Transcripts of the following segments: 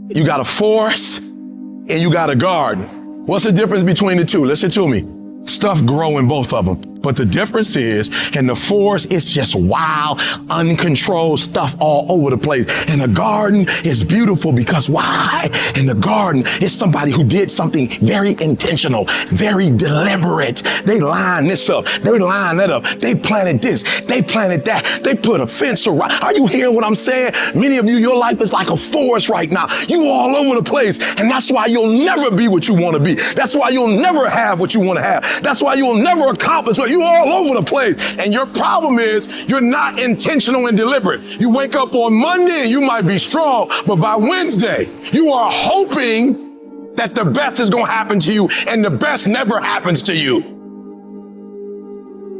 You got a forest and you got a garden. What's the difference between the two? Listen to me. Stuff grow in both of them. But the difference is, in the forest, it's just wild, uncontrolled stuff all over the place. And the garden is beautiful because why? In the garden, it's somebody who did something very intentional, very deliberate. They line this up. They line that up. They planted this. They planted that. They put a fence around. Are you hearing what I'm saying? Many of you, your life is like a forest right now. You all over the place. And that's why you'll never be what you want to be. That's why you'll never have what you want to have. That's why you'll never accomplish what you all over the place. And your problem is you're not intentional and deliberate. You wake up on Monday and you might be strong, but by Wednesday, you are hoping that the best is going to happen to you, and the best never happens to you.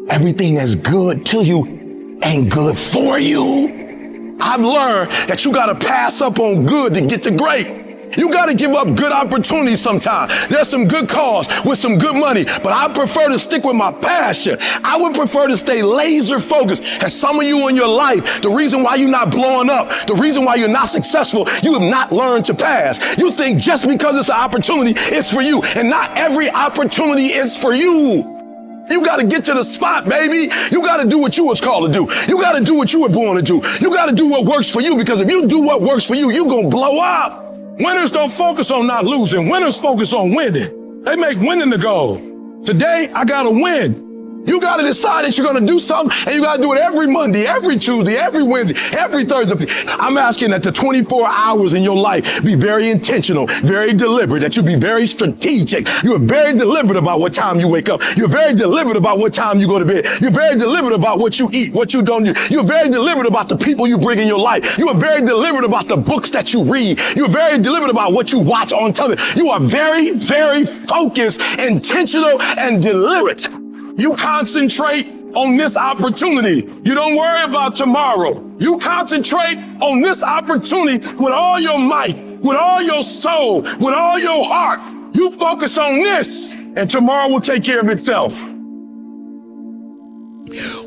Everything that's good to you ain't good for you. I've learned that you got to pass up on good to get to great. You got to give up good opportunities sometimes. There's some good cause with some good money, but I prefer to stick with my passion. I would prefer to stay laser focused. And some of you in your life, the reason why you're not blowing up, the reason why you're not successful, you have not learned to pass. You think just because it's an opportunity, it's for you. And not every opportunity is for you. You got to get to the spot, baby. You got to do what you was called to do. You got to do what you were born to do. You got to do what works for you, because if you do what works for you, you're going to blow up. Winners don't focus on not losing. Winners focus on winning. They make winning the goal. Today, I got to win. You got to decide that you're going to do something, and you got to do it every Monday, every Tuesday, every Wednesday, every Thursday. I'm asking that the 24 hours in your life be very intentional, very deliberate, that you be very strategic. You're very deliberate about what time you wake up. You're very deliberate about what time you go to bed. You're very deliberate about what you eat, what you don't eat. You're very deliberate about the people you bring in your life. You are very deliberate about the books that you read. You're very deliberate about what you watch on television. You are very, very focused, intentional, and deliberate. You concentrate on this opportunity. You don't worry about tomorrow. You concentrate on this opportunity with all your might, with all your soul, with all your heart. You focus on this, and tomorrow will take care of itself.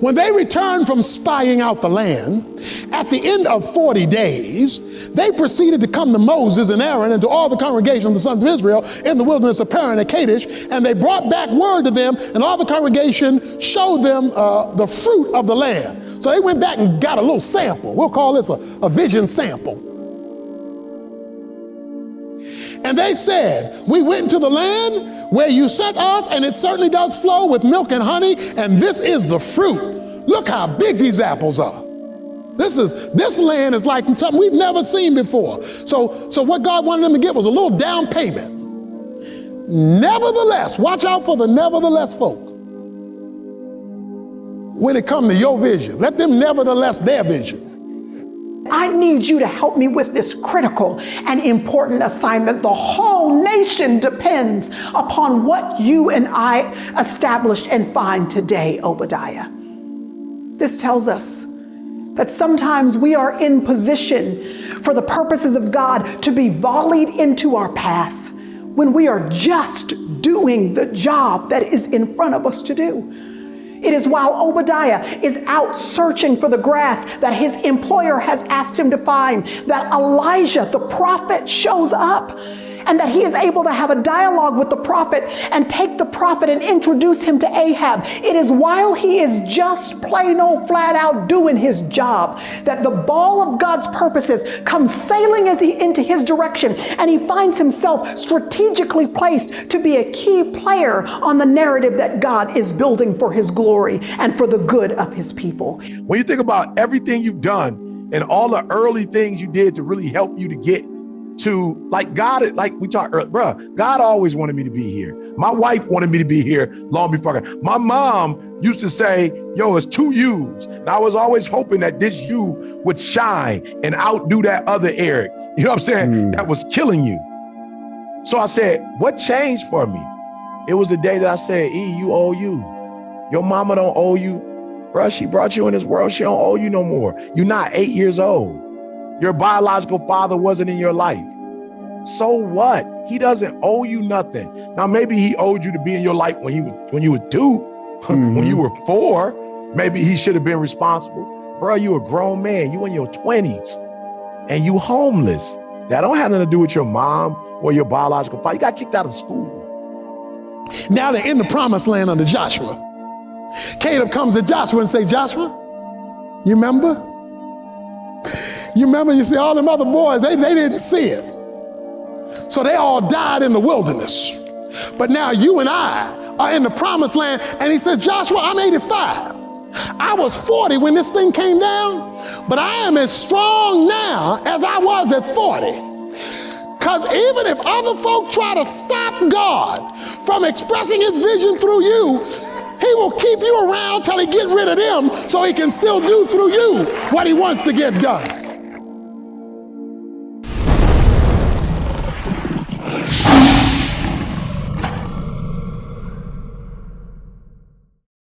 When they returned from spying out the land, at the end of 40 days, they proceeded to come to Moses and Aaron and to all the congregation of the sons of Israel in the wilderness of Paran at Kadesh, and they brought back word to them, and all the congregation showed them the fruit of the land. So they went back and got a little sample. We'll call this a vision sample. And they said, we went into the land where you sent us, and it certainly does flow with milk and honey, and this is the fruit. Look how big these apples are. This land is like something we've never seen before. So what God wanted them to get was a little down payment. Nevertheless, watch out for the nevertheless folk. When it comes to your vision, let them nevertheless their vision. I need you to help me with this critical and important assignment. The whole nation depends upon what you and I establish and find today, Obadiah. This tells us that sometimes we are in position for the purposes of God to be volleyed into our path when we are just doing the job that is in front of us to do. It is while Obadiah is out searching for the grass that his employer has asked him to find that Elijah, the prophet, shows up, and that he is able to have a dialogue with the prophet and take the prophet and introduce him to Ahab. It is while he is just plain old flat out doing his job that the ball of God's purposes comes sailing into his direction, and he finds himself strategically placed to be a key player on the narrative that God is building for his glory and for the good of his people. When you think about everything you've done and all the early things you did to really help you to get to, like, God, like we talked earlier, bruh, God always wanted me to be here. My wife wanted me to be here long before I got. My mom used to say, yo, it's two yous. And I was always hoping that this you would shine and outdo that other Eric. You know what I'm saying? That was killing you. So I said, what changed for me? It was the day that I said, E, you owe you. Your mama don't owe you. Bruh, she brought you in this world. She don't owe you no more. You're not 8 years old. Your biological father wasn't in your life. So what? He doesn't owe you nothing. Now, maybe he owed you to be in your life when you were 2, when you were 4, maybe he should have been responsible. Bro, you a grown man, you in your 20s and you homeless. That don't have nothing to do with your mom or your biological father. You got kicked out of school. Now they're in the promised land under Joshua. Caleb comes to Joshua and say, Joshua, you remember? You remember, you see, all them other boys, they didn't see it. So they all died in the wilderness. But now you and I are in the promised land. And he says, Joshua, I'm 85. I was 40 when this thing came down, but I am as strong now as I was at 40. Because even if other folk try to stop God from expressing his vision through you, he will keep you around till he get rid of them so he can still do through you what he wants to get done.